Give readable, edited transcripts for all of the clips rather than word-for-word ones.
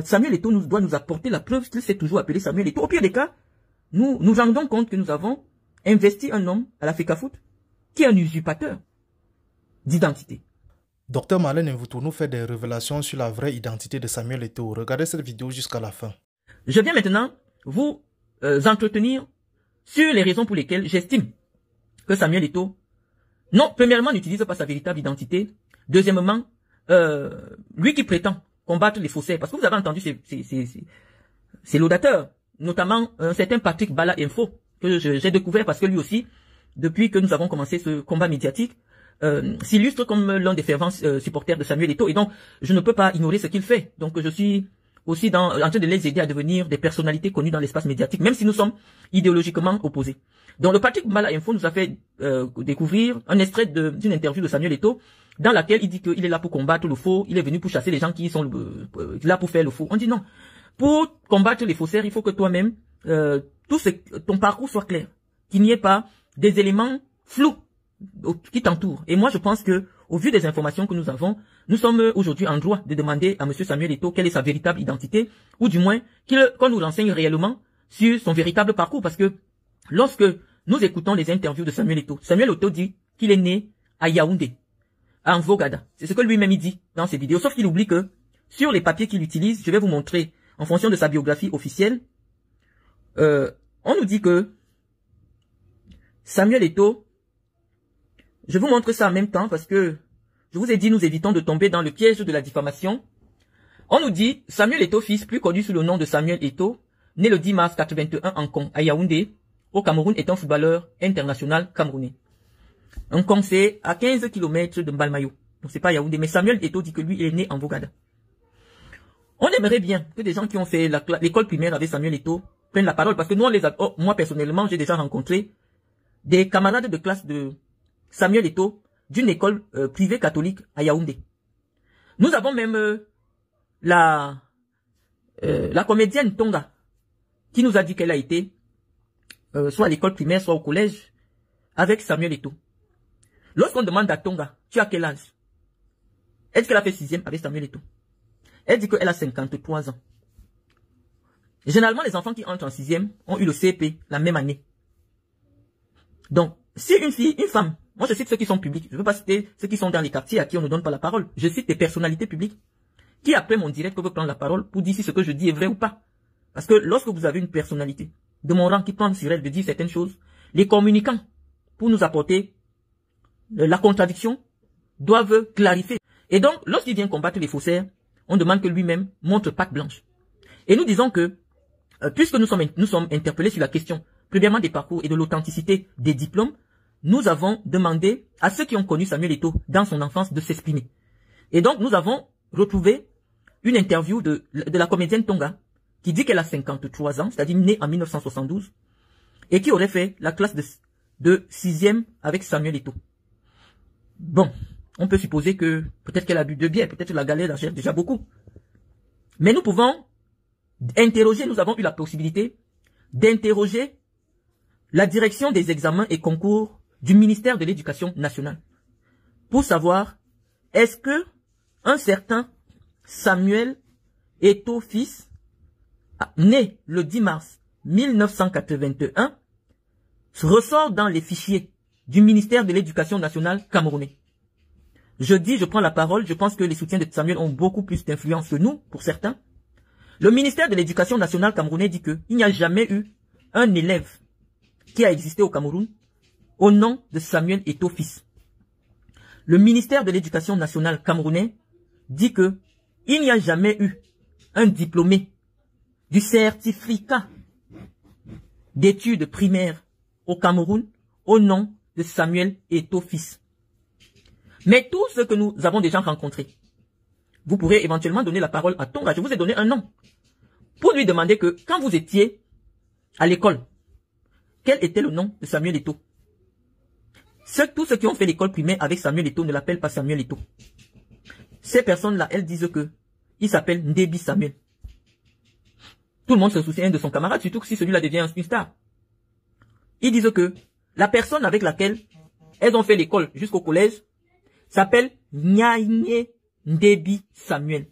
Samuel Eto'o doit nous apporter la preuve qu'il s'est toujours appelé Samuel Eto'o. Au pire des cas, nous nous rendons compte que nous avons investi un homme à la FECAFOOT qui est un usurpateur d'identité. Docteur Marlène Mvoutou nous fait des révélations sur la vraie identité de Samuel Eto'o. Regardez cette vidéo jusqu'à la fin. Je viens maintenant vous entretenir sur les raisons pour lesquelles j'estime que Samuel Eto'o, non, premièrement, n'utilise pas sa véritable identité. Deuxièmement, lui qui prétend combattre les faussaires, parce que vous avez entendu ces laudateurs, notamment un certain Patrick Bala Info, que j'ai découvert parce que lui aussi, depuis que nous avons commencé ce combat médiatique, s'illustre comme l'un des fervents supporters de Samuel Eto'o, et donc je ne peux pas ignorer ce qu'il fait. Donc je suis aussi en train de les aider à devenir des personnalités connues dans l'espace médiatique, même si nous sommes idéologiquement opposés. Donc le Patrick Bala Info nous a fait découvrir un extrait d'une interview de Samuel Eto'o, dans laquelle il dit qu'il est là pour combattre le faux, il est venu pour chasser les gens qui sont là pour faire le faux. On dit non. Pour combattre les faussaires, il faut que toi-même, ton parcours soit clair, qu'il n'y ait pas des éléments flous qui t'entourent. Et moi, je pense que, au vu des informations que nous avons, nous sommes aujourd'hui en droit de demander à M. Samuel Eto'o quelle est sa véritable identité, ou du moins qu'on nous renseigne réellement sur son véritable parcours, parce que lorsque nous écoutons les interviews de Samuel Eto'o dit qu'il est né à Yaoundé, à Mvogada. C'est ce que lui-même il dit dans ses vidéos, sauf qu'il oublie que sur les papiers qu'il utilise, je vais vous montrer en fonction de sa biographie officielle, on nous dit que Samuel Eto'o, je vous montre ça en même temps parce que je vous ai dit nous évitons de tomber dans le piège de la diffamation. On nous dit Samuel Eto'o fils, plus connu sous le nom de Samuel Eto'o, né le 10 mars 81 en Kong, à Yaoundé, au Cameroun, est un footballeur international camerounais. Un Kong, c'est à 15 km de Mbalmayo. Donc c'est pas Yaoundé, mais Samuel Eto'o dit que lui est né en Mvogada. On aimerait bien que des gens qui ont fait l'école primaire avec Samuel Eto'o prennent la parole, parce que nous, moi personnellement, j'ai déjà rencontré des camarades de classe de Samuel Eto'o d'une école privée catholique à Yaoundé. Nous avons même la comédienne Tonga qui nous a dit qu'elle a été soit à l'école primaire, soit au collège avec Samuel Eto'o. Lorsqu'on demande à Tonga, tu as quel âge? Elle dit qu'elle a fait 6e avec Samuel Eto'o. Elle dit qu'elle a 53 ans. Généralement, les enfants qui entrent en 6e ont eu le CP la même année. Donc, si une femme, moi je cite ceux qui sont publics, je ne veux pas citer ceux qui sont dans les quartiers à qui on ne donne pas la parole. Je cite des personnalités publiques qui après mon direct peuvent prendre la parole pour dire si ce que je dis est vrai ou pas. Parce que lorsque vous avez une personnalité de mon rang qui prend sur elle de dire certaines choses, les communicants, pour nous apporter la contradiction, doivent clarifier. Et donc, lorsqu'il vient combattre les faussaires, on demande que lui-même montre patte blanche. Et nous disons que, puisque nous sommes interpellés sur la question, premièrement des parcours et de l'authenticité des diplômes, nous avons demandé à ceux qui ont connu Samuel Eto'o dans son enfance de s'exprimer. Et donc, nous avons retrouvé une interview de la comédienne Tonga, qui dit qu'elle a 53 ans, c'est-à-dire née en 1972, et qui aurait fait la classe de 6e avec Samuel Eto'o. Bon, on peut supposer que peut-être qu'elle a bu 2 bières, peut-être la galère achète déjà beaucoup. Mais nous pouvons interroger, nous avons eu la possibilité d'interroger la direction des examens et concours du ministère de l'Éducation nationale pour savoir est-ce que un certain Samuel Eto'o fils, né le 10 mars 1981, ressort dans les fichiers du ministère de l'Éducation nationale camerounais. Je prends la parole, je pense que les soutiens de Samuel ont beaucoup plus d'influence que nous, pour certains. Le ministère de l'Éducation nationale camerounais dit qu'il n'y a jamais eu un élève qui a existé au Cameroun au nom de Samuel Eto'o fils. Le ministère de l'Éducation nationale camerounais dit que il n'y a jamais eu un diplômé du certificat d'études primaires au Cameroun au nom de Samuel Eto'o fils. Mais tous ceux que nous avons déjà rencontrés, vous pourrez éventuellement donner la parole à Tonga. Je vous ai donné un nom pour lui demander que quand vous étiez à l'école, quel était le nom de Samuel Eto'o? Tous ceux qui ont fait l'école primaire avec Samuel Eto'o ne l'appellent pas Samuel Eto'o. Ces personnes-là, elles disent que il s'appelle Ndebi Samuel. Tout le monde se souvient de son camarade, surtout que si celui-là devient une star. Ils disent que la personne avec laquelle elles ont fait l'école jusqu'au collège s'appelle Nyaïne Ndebi Samuel.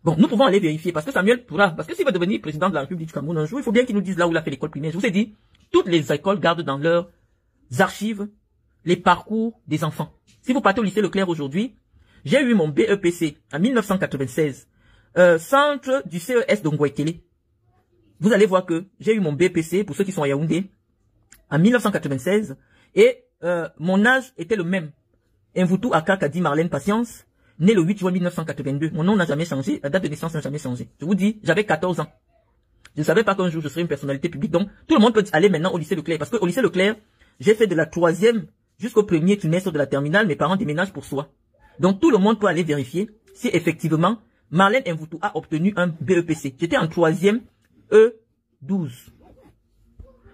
Bon, nous pouvons aller vérifier, parce que Samuel pourra, parce que s'il va devenir président de la République du Cameroun un jour, il faut bien qu'il nous dise là où il a fait l'école primaire. Je vous ai dit, toutes les écoles gardent dans leurs archives les parcours des enfants. Si vous partez au lycée Leclerc aujourd'hui, j'ai eu mon BEPC en 1996, centre du CES d'Ongouekele. Vous allez voir que j'ai eu mon BEPC, pour ceux qui sont à Yaoundé, en 1996, et mon âge était le même. Mvoutou Aka Kadi Marlène Patience, né le 8 juin 1982. Mon nom n'a jamais changé, la date de naissance n'a jamais changé. Je vous dis, j'avais 14 ans. Je ne savais pas qu'un jour je serais une personnalité publique. Donc, tout le monde peut aller maintenant au lycée Leclerc. Parce qu'au lycée Leclerc, j'ai fait de la 3e jusqu'au premier trimestre de la terminale. Mes parents déménagent pour soi. Donc, tout le monde peut aller vérifier si effectivement, Marlène Mvoutou a obtenu un BEPC. J'étais en 3e E12.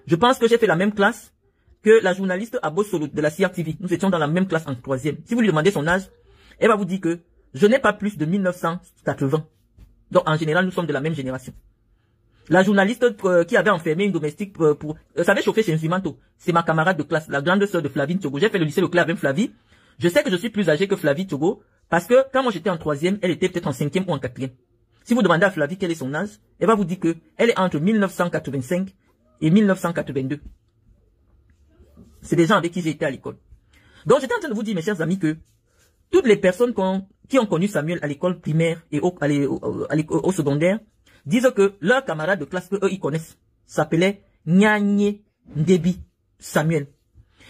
Je pense que j'ai fait la même classe que la journaliste Abo Solo de la CRTV. Nous étions dans la même classe en 3e. Si vous lui demandez son âge, elle va vous dire que je n'ai pas plus de 1980. Donc, en général, nous sommes de la même génération. La journaliste qui avait enfermé une domestique ça avait chauffé chez Nzimanto. C'est ma camarade de classe, la grande sœur de Flavie Tiogo. J'ai fait le lycée Leclerc avec Flavie. Je sais que je suis plus âgé que Flavie Tiogo parce que quand moi j'étais en 3e, elle était peut-être en 5e ou en 4e. Si vous demandez à Flavie quel est son âge, elle va vous dire que elle est entre 1985 et 1982. C'est des gens avec qui j'ai été à l'école. Donc j'étais en train de vous dire, mes chers amis, que toutes les personnes qui ont connu Samuel à l'école primaire et au secondaire disent que leur camarade de classe que eux ils connaissent s'appelait Nyanye Ndebi Samuel.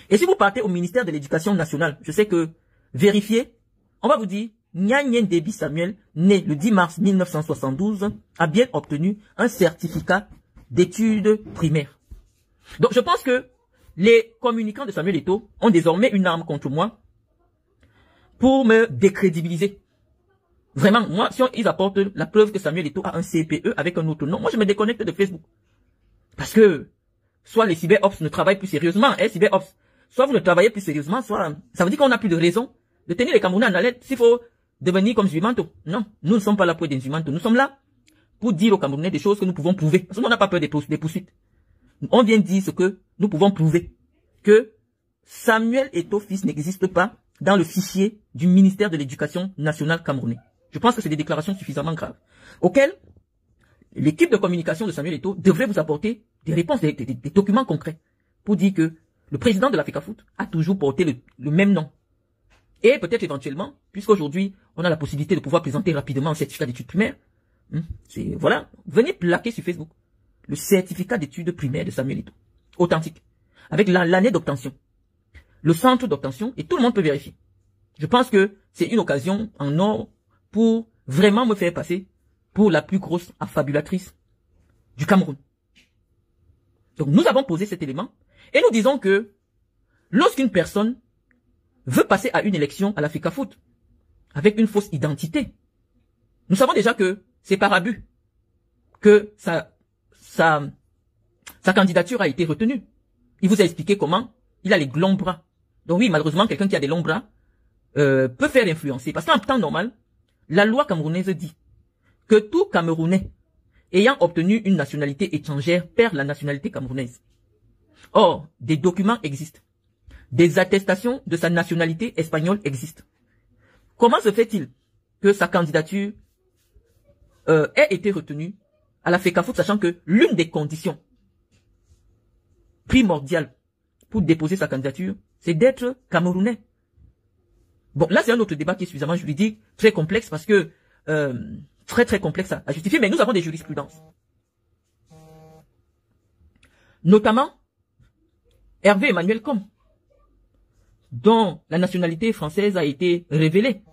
Et si vous partez au ministère de l'Éducation nationale, je sais que vérifiez, on va vous dire Nyanye Ndebi Samuel, né le 10 mars 1972, a bien obtenu un certificat d'études primaires. Donc je pense que les communicants de Samuel Eto'o ont désormais une arme contre moi pour me décrédibiliser. Vraiment, moi, si ils apportent la preuve que Samuel Eto'o a un CPE avec un autre nom, moi je me déconnecte de Facebook. Parce que, soit les cyberops ne travaillent plus sérieusement, cyberops, soit vous ne travaillez plus sérieusement, soit ça veut dire qu'on n'a plus de raison de tenir les Camerounais en haleine s'il faut devenir comme Zuimanto. Non, nous ne sommes pas là pour être des Zuimanto, nous sommes là pour dire aux Camerounais des choses que nous pouvons prouver. Parce qu'on n'a pas peur des poursuites. On vient dire ce que nous pouvons prouver. Que Samuel Eto'o fils n'existe pas dans le fichier du ministère de l'Éducation nationale camerounais. Je pense que c'est des déclarations suffisamment graves, auxquelles l'équipe de communication de Samuel Eto'o devrait vous apporter des réponses, des documents concrets, pour dire que le président de l'Africafoot a toujours porté le même nom. Et peut-être éventuellement, puisqu'aujourd'hui, on a la possibilité de pouvoir présenter rapidement un certificat d'études primaires, voilà, venez plaquer sur Facebook le certificat d'études primaires de Samuel Eto'o, authentique, avec l'année d'obtention, le centre d'obtention, et tout le monde peut vérifier. Je pense que c'est une occasion en or pour vraiment me faire passer pour la plus grosse affabulatrice du Cameroun. Donc nous avons posé cet élément et nous disons que lorsqu'une personne veut passer à une élection à l'Africafoot avec une fausse identité, nous savons déjà que c'est par abus que sa candidature a été retenue. Il vous a expliqué comment il a les longs bras. Donc oui, malheureusement, quelqu'un qui a des longs bras peut faire influencer. Parce qu'en temps normal, la loi camerounaise dit que tout Camerounais ayant obtenu une nationalité étrangère perd la nationalité camerounaise. Or, des documents existent. Des attestations de sa nationalité espagnole existent. Comment se fait-il que sa candidature ait été retenue à la FECAFOOT, sachant que l'une des conditions primordiales pour déposer sa candidature, c'est d'être camerounais. Bon, là, c'est un autre débat qui est suffisamment juridique, très complexe, parce que très complexe à justifier, mais nous avons des jurisprudences. Notamment, Hervé Emmanuel Com, dont la nationalité française a été révélée.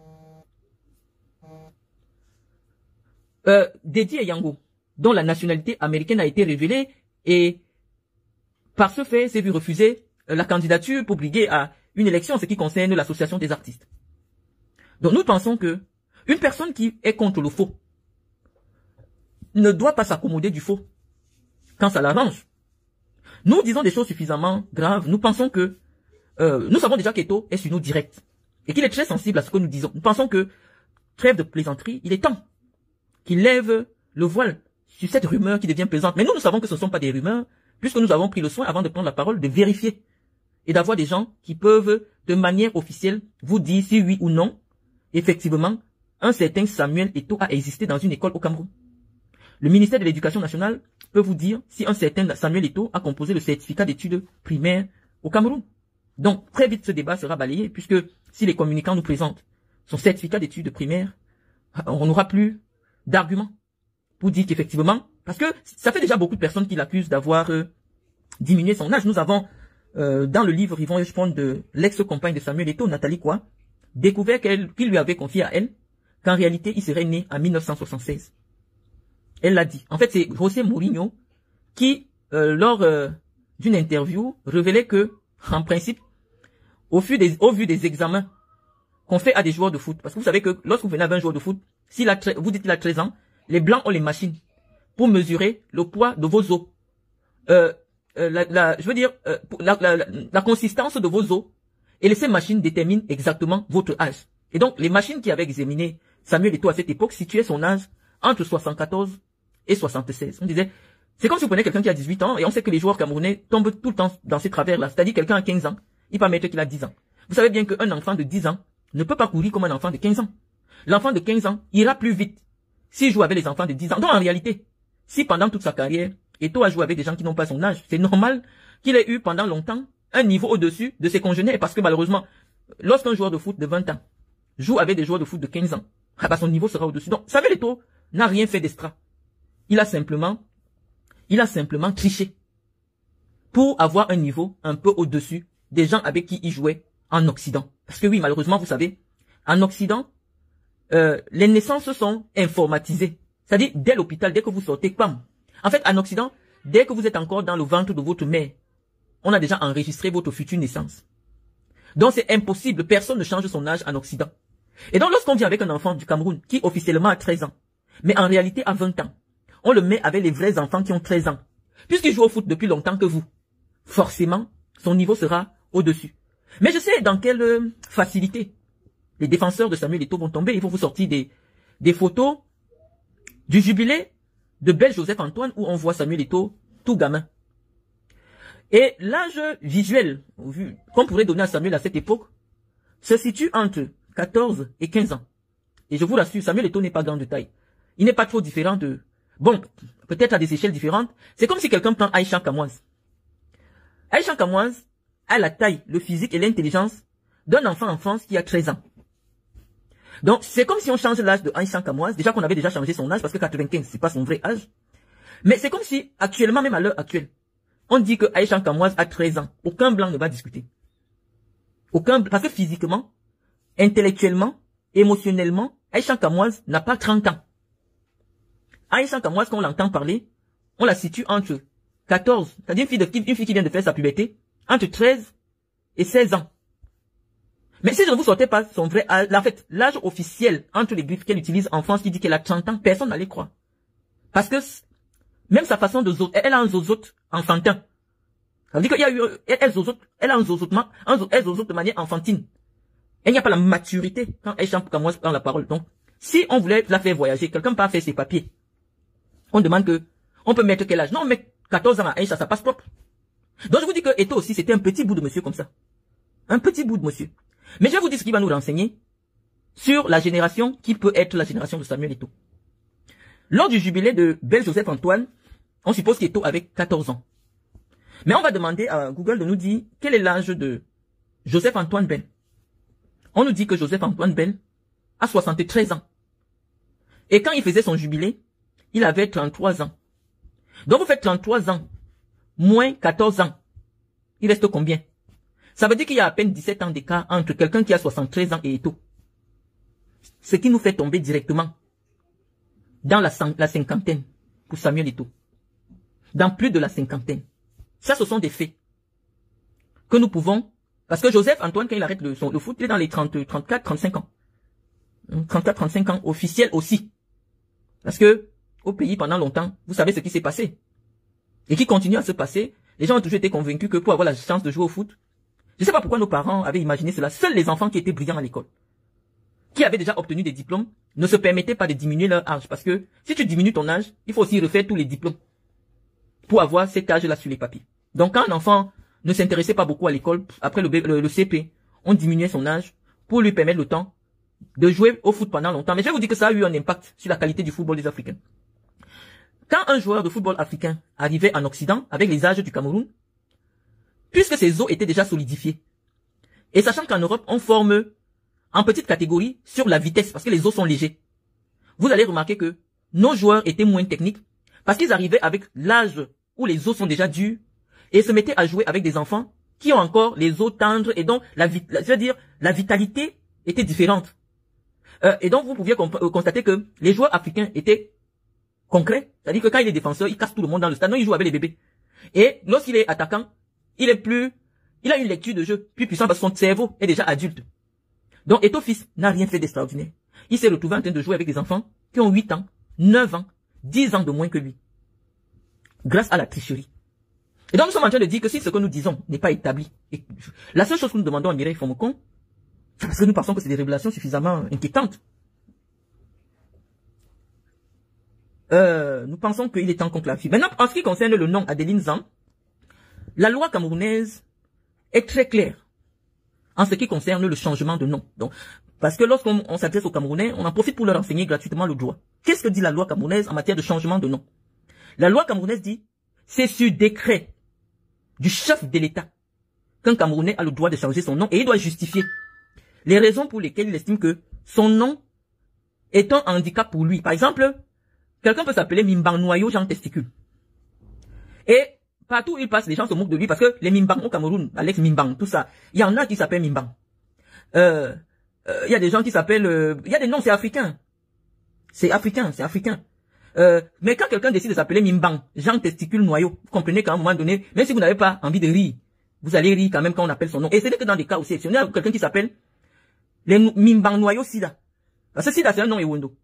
Dédié Yango, dont la nationalité américaine a été révélée, et par ce fait, s'est vu refuser la candidature pour briguer à une élection, ce qui concerne l'association des artistes. Donc nous pensons que une personne qui est contre le faux ne doit pas s'accommoder du faux quand ça l'arrange. Nous disons des choses suffisamment graves. Nous pensons que nous savons déjà qu'Eto'o est sur nous direct et qu'il est très sensible à ce que nous disons. Nous pensons que, trêve de plaisanterie, il est temps qu'il lève le voile sur cette rumeur qui devient pesante. Mais nous savons que ce ne sont pas des rumeurs, puisque nous avons pris le soin, avant de prendre la parole, de vérifier et d'avoir des gens qui peuvent, de manière officielle, vous dire si oui ou non, effectivement, un certain Samuel Eto'o a existé dans une école au Cameroun. Le ministère de l'Éducation nationale peut vous dire si un certain Samuel Eto'o a composé le certificat d'études primaires au Cameroun. Donc, très vite, ce débat sera balayé, puisque si les communicants nous présentent son certificat d'études primaires, on n'aura plus d'arguments pour dire qu'effectivement, parce que ça fait déjà beaucoup de personnes qui l'accusent d'avoir diminué son âge. Nous avons, dans le livre Yvon Echepon de l'ex-compagne de Samuel Eto'o, Nathalie Kwa, découvert qu'il lui avait confié à elle qu'en réalité, il serait né en 1976. Elle l'a dit. En fait, c'est José Mourinho qui, lors d'une interview, révélait que, en principe, au vu des examens qu'on fait à des joueurs de foot, parce que vous savez que lorsque vous venez avec un joueur de foot, vous dites qu'il a 13 ans, les blancs ont les machines pour mesurer le poids de vos os. La consistance de vos os. Et ces machines déterminent exactement votre âge. Et donc, les machines qui avaient examiné Samuel Eto'o à cette époque situaient son âge entre 74 et 76. On disait, c'est comme si vous prenez quelqu'un qui a 18 ans et on sait que les joueurs camerounais tombent tout le temps dans ces travers-là. C'est-à-dire quelqu'un a 15 ans, il peut mettre qu'il a 10 ans. Vous savez bien qu'un enfant de 10 ans ne peut pas courir comme un enfant de 15 ans. L'enfant de 15 ans ira plus vite s'il joue avec les enfants de 10 ans. Donc en réalité, si pendant toute sa carrière, Eto'o a joué avec des gens qui n'ont pas son âge, c'est normal qu'il ait eu pendant longtemps un niveau au-dessus de ses congénères. Parce que malheureusement, lorsqu'un joueur de foot de 20 ans joue avec des joueurs de foot de 15 ans, son niveau sera au-dessus. Donc, Samuel Eto'o n'a rien fait d'extra. Il a simplement triché pour avoir un niveau un peu au-dessus des gens avec qui il jouait en Occident. Parce que oui, malheureusement, vous savez, en Occident, les naissances sont informatisées. C'est-à-dire, dès l'hôpital, dès que vous sortez, pam. En fait, en Occident, dès que vous êtes encore dans le ventre de votre mère, on a déjà enregistré votre future naissance. Donc, c'est impossible. Personne ne change son âge en Occident. Et donc, lorsqu'on vient avec un enfant du Cameroun, qui officiellement a 13 ans, mais en réalité a 20 ans, on le met avec les vrais enfants qui ont 13 ans. Puisqu'il joue au foot depuis longtemps que vous, forcément, son niveau sera au-dessus. Mais je sais dans quelle facilité les défenseurs de Samuel Eto'o vont tomber. Ils vont vous sortir des photos du jubilé de Bel Joseph Antoine où on voit Samuel Eto'o tout gamin. Et l'âge visuel qu'on pourrait donner à Samuel à cette époque se situe entre 14 et 15 ans. Et je vous rassure, Samuel Eto'o n'est pas grand de taille. Il n'est pas trop différent de... Bon, peut-être à des échelles différentes. C'est comme si quelqu'un prend Aïcha Kamoise. Aïcha Kamoise a la taille, le physique et l'intelligence d'un enfant en France qui a 13 ans. Donc, c'est comme si on change l'âge de Aïcha Kamoise. Déjà qu'on avait déjà changé son âge parce que 95, c'est pas son vrai âge. Mais c'est comme si, actuellement, même à l'heure actuelle, on dit que Aïcha Kamoise a 13 ans. Aucun blanc ne va discuter. Parce que physiquement, intellectuellement, émotionnellement, Aïcha Kamoise n'a pas 30 ans. Aïcha Kamoise, quand on l'entend parler, on la situe entre 14, c'est-à-dire une fille qui vient de faire sa puberté, entre 13 et 16 ans. Mais si je ne vous sortais pas son vrai âge, en fait, l'âge officiel entre les griffes qu'elle utilise en France qui dit qu'elle a 30 ans, personne n'allait croire. Parce que même sa façon de zozoter, elle a un zozote enfantin. Ça veut dire qu'il y a eu, elle a un zozotement, elle zozote de manière enfantine. Elle n'y a pas la maturité quand elle chante comme moi prend la parole. Donc, si on voulait la faire voyager, quelqu'un peut faire ses papiers. On demande que, on peut mettre quel âge? Non, on met 14 ans à Aïcha, ça passe propre. Donc, je vous dis que Eto'o aussi, c'était un petit bout de monsieur comme ça. Un petit bout de monsieur. Mais je vais vous dire ce qui va nous renseigner sur la génération qui peut être la génération de Samuel Eto'o. Lors du jubilé de Bel Joseph Antoine, on suppose qu'Eto'o avait 14 ans. Mais on va demander à Google de nous dire quel est l'âge de Joseph Antoine Bel. On nous dit que Joseph Antoine Bel a 73 ans. Et quand il faisait son jubilé, il avait 33 ans. Donc vous faites 33 ans, moins 14 ans. Il reste combien? Ça veut dire qu'il y a à peine 17 ans d'écart entre quelqu'un qui a 73 ans et Eto'o. Ce qui nous fait tomber directement dans la cinquantaine pour Samuel Eto'o. Dans plus de la cinquantaine. Ça, ce sont des faits que nous pouvons... Parce que Joseph Antoine, quand il arrête le foot, il est dans les 34, 35 ans. 34, 35 ans, officiel aussi. Parce que, au pays, pendant longtemps, vous savez ce qui s'est passé. Et qui continue à se passer. Les gens ont toujours été convaincus que pour avoir la chance de jouer au foot, je ne sais pas pourquoi nos parents avaient imaginé cela. Seuls les enfants qui étaient brillants à l'école, qui avaient déjà obtenu des diplômes, ne se permettaient pas de diminuer leur âge. Parce que, si tu diminues ton âge, il faut aussi refaire tous les diplômes pour avoir cet âge-là sur les papiers. Donc, quand un enfant ne s'intéressait pas beaucoup à l'école, après le CP, on diminuait son âge pour lui permettre le temps de jouer au foot pendant longtemps. Mais je vais vous dire que ça a eu un impact sur la qualité du football des Africains. Quand un joueur de football africain arrivait en Occident, avec les âges du Cameroun, puisque ses os étaient déjà solidifiés, et sachant qu'en Europe, on forme en petite catégorie sur la vitesse, parce que les os sont légers, vous allez remarquer que nos joueurs étaient moins techniques, parce qu'ils arrivaient avec l'âge où les os sont déjà durs, et se mettaient à jouer avec des enfants qui ont encore les os tendres, et donc, la vitalité était différente. Et donc, vous pouviez constater que les joueurs africains étaient concrets, c'est-à-dire que quand il est défenseur, il casse tout le monde dans le stade, non, il joue avec les bébés. Et lorsqu'il est attaquant, il a une lecture de jeu plus puissante parce que son cerveau est déjà adulte. Donc, Eto'o Fils n'a rien fait d'extraordinaire. Il s'est retrouvé en train de jouer avec des enfants qui ont 8 ans, 9 ans, 10 ans de moins que lui. Grâce à la tricherie. Et donc, nous sommes en train de dire que si ce que nous disons n'est pas établi, et la seule chose que nous demandons à Mireille Fomokon, c'est parce que nous pensons que c'est des révélations suffisamment inquiétantes. Nous pensons qu'il est temps qu'on clarifie. Maintenant, en ce qui concerne le nom Adeline Zam, la loi camerounaise est très claire en ce qui concerne le changement de nom. Donc, parce que lorsqu'on s'adresse aux Camerounais, on en profite pour leur enseigner gratuitement le droit. Qu'est-ce que dit la loi camerounaise en matière de changement de nom? La loi camerounaise dit, c'est sur décret du chef de l'État qu'un Camerounais a le droit de changer son nom et il doit justifier les raisons pour lesquelles il estime que son nom est un handicap pour lui. Par exemple, quelqu'un peut s'appeler Mimbang Noyau Jean Testicule. Et partout où il passe, les gens se moquent de lui parce que les Mimbang au Cameroun, Alex Mimbang, tout ça, il y en a qui s'appellent Mimbang. Il y a des gens qui s'appellent... il y a des noms, c'est africain. C'est africain, c'est africain. Mais quand quelqu'un décide de s'appeler Mimbang, Jean Testicule Noyau, vous comprenez qu'à un moment donné, même si vous n'avez pas envie de rire, vous allez rire quand même quand on appelle son nom. Et ce n'est que dans des cas aussi exceptionnels, quelqu'un qui s'appelle les Mimbang Noyau Sida. Parce que Sida, c'est un nom Ewondo.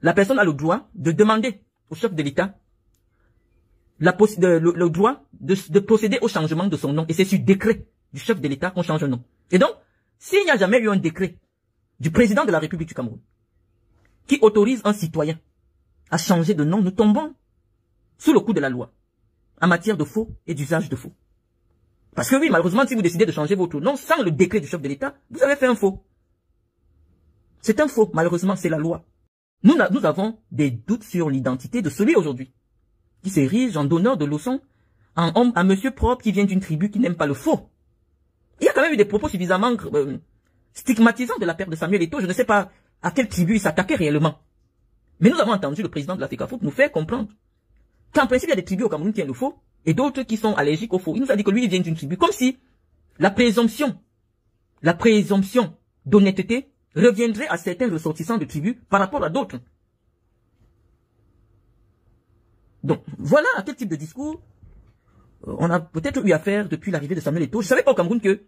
La personne a le droit de demander au chef de l'État le droit de procéder au changement de son nom. Et c'est sur décret du chef de l'État qu'on change un nom. Et donc, s'il n'y a jamais eu un décret du président de la République du Cameroun qui autorise un citoyen à changer de nom, nous tombons sous le coup de la loi en matière de faux et d'usage de faux. Parce que oui, malheureusement, si vous décidez de changer votre nom sans le décret du chef de l'État, vous avez fait un faux. C'est un faux, malheureusement, c'est la loi. Nous avons des doutes sur l'identité de celui aujourd'hui qui s'érige en donneur de leçons en homme, un monsieur propre qui vient d'une tribu qui n'aime pas le faux. Il y a quand même eu des propos suffisamment stigmatisants de la perte de Samuel Eto'o. Je ne sais pas à quelle tribu il s'attaquait réellement. Mais nous avons entendu le président de la FECAFOOT nous faire comprendre qu'en principe, il y a des tribus au Cameroun qui aiment le faux et d'autres qui sont allergiques au faux. Il nous a dit que lui, il vient d'une tribu. Comme si la présomption d'honnêteté reviendrait à certains ressortissants de tribus par rapport à d'autres. Donc, voilà à quel type de discours on a peut-être eu affaire depuis l'arrivée de Samuel Eto'o. Je savais pas au Cameroun que,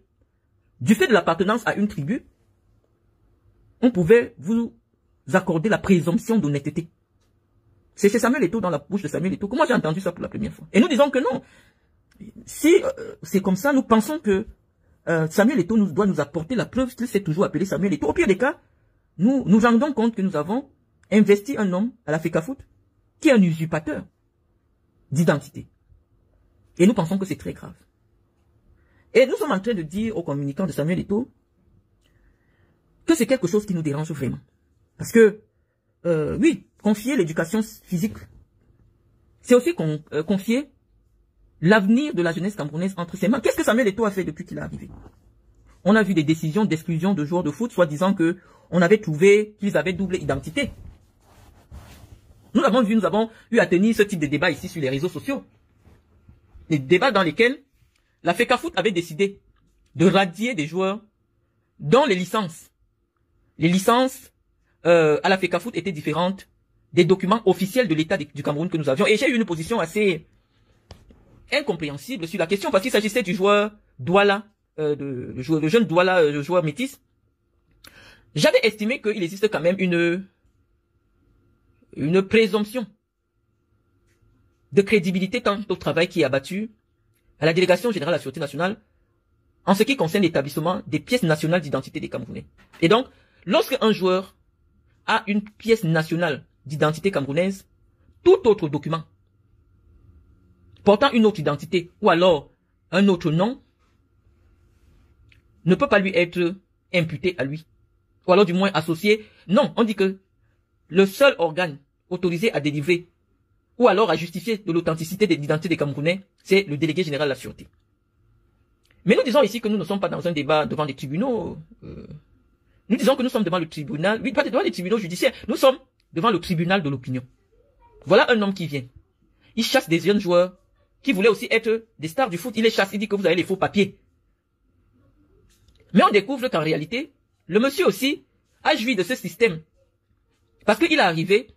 du fait de l'appartenance à une tribu, on pouvait vous accorder la présomption d'honnêteté. C'est chez Samuel Eto'o, dans la bouche de Samuel Eto'o, que moi j'ai entendu ça pour la première fois. Et nous disons que non. Si c'est comme ça, nous pensons que Samuel Eto'o doit nous apporter la preuve qu'il s'est toujours appelé Samuel Eto'o. Au pire des cas, nous nous rendons compte que nous avons investi un homme à la FECAFOOT qui est un usurpateur d'identité. Et nous pensons que c'est très grave. Et nous sommes en train de dire aux communicants de Samuel Eto'o que c'est quelque chose qui nous dérange vraiment. Parce que, oui, confier l'éducation physique, c'est aussi confier l'avenir de la jeunesse camerounaise entre ses mains. Qu'est-ce que Samuel Eto'o a fait depuis qu'il est arrivé? On a vu des décisions d'exclusion de joueurs de foot, soit disant que on avait trouvé qu'ils avaient double identité. Nous avons eu à tenir ce type de débat ici sur les réseaux sociaux. Des débats dans lesquels la FECAFOOT avait décidé de radier des joueurs dont les licences à la FECAFOOT étaient différentes des documents officiels de l'État du Cameroun que nous avions. Et j'ai eu une position assez incompréhensible sur la question parce qu'il s'agissait du joueur Douala, le jeune Douala, le joueur métis. J'avais estimé qu'il existe quand même une présomption de crédibilité quant au travail qui est abattu à la Délégation Générale de la Sûreté Nationale en ce qui concerne l'établissement des pièces nationales d'identité des Camerounais. Et donc, lorsque un joueur a une pièce nationale d'identité camerounaise, tout autre document portant une autre identité ou alors un autre nom ne peut pas lui être imputé à lui. ou alors du moins associé. Non, on dit que le seul organe autorisé à délivrer ou alors à justifier de l'authenticité de l'identité des Camerounais, c'est le délégué général de la sûreté. Mais nous disons ici que nous ne sommes pas dans un débat devant les tribunaux. Nous disons que nous sommes devant le tribunal, oui, pas devant les tribunaux judiciaires, nous sommes devant le tribunal de l'opinion. Voilà un homme qui vient. Il chasse des jeunes joueurs qui voulaient aussi être des stars du foot. Il les chasse, il dit que vous avez les faux papiers. Mais on découvre qu'en réalité, le monsieur aussi a joui de ce système. Parce qu'il est arrivé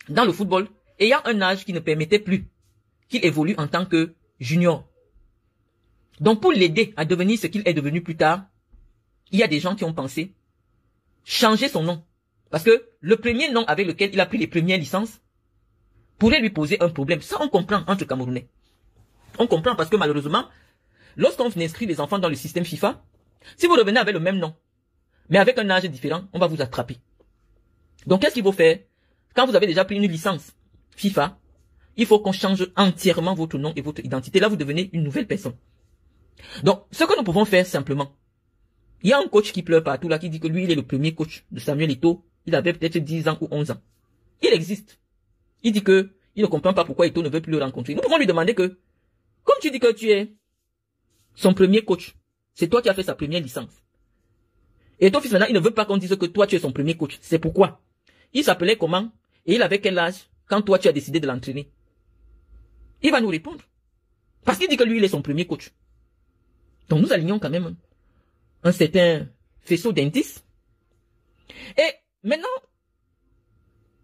dans le football ayant un âge qui ne permettait plus qu'il évolue en tant que junior. Donc pour l'aider à devenir ce qu'il est devenu plus tard, il y a des gens qui ont pensé changer son nom. Parce que le premier nom avec lequel il a pris les premières licences pourrait lui poser un problème. Ça, on comprend entre Camerounais. On comprend parce que malheureusement, lorsqu'on inscrit les enfants dans le système FIFA, si vous revenez avec le même nom, mais avec un âge différent, on va vous attraper. Donc qu'est-ce qu'il faut faire? Quand vous avez déjà pris une licence FIFA, il faut qu'on change entièrement votre nom et votre identité. Là, vous devenez une nouvelle personne. Donc, ce que nous pouvons faire simplement, il y a un coach qui pleure partout là, qui dit que lui, il est le premier coach de Samuel Eto'o. Il avait peut-être 10 ans ou 11 ans. Il existe. Il dit que il ne comprend pas pourquoi Eto'o ne veut plus le rencontrer. Nous pouvons lui demander que, comme tu dis que tu es son premier coach, c'est toi qui as fait sa première licence. Et ton fils maintenant, il ne veut pas qu'on dise que toi tu es son premier coach. C'est pourquoi. Il s'appelait comment? Et il avait quel âge quand toi tu as décidé de l'entraîner? Il va nous répondre. Parce qu'il dit que lui, il est son premier coach. Donc nous alignons quand même un certain faisceau d'indices. Et maintenant,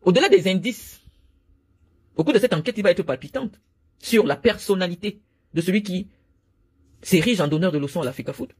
au-delà des indices, au cours de cette enquête, il va être palpitante sur la personnalité de celui qui s'érige en donneur de leçons à l'Africa Foot.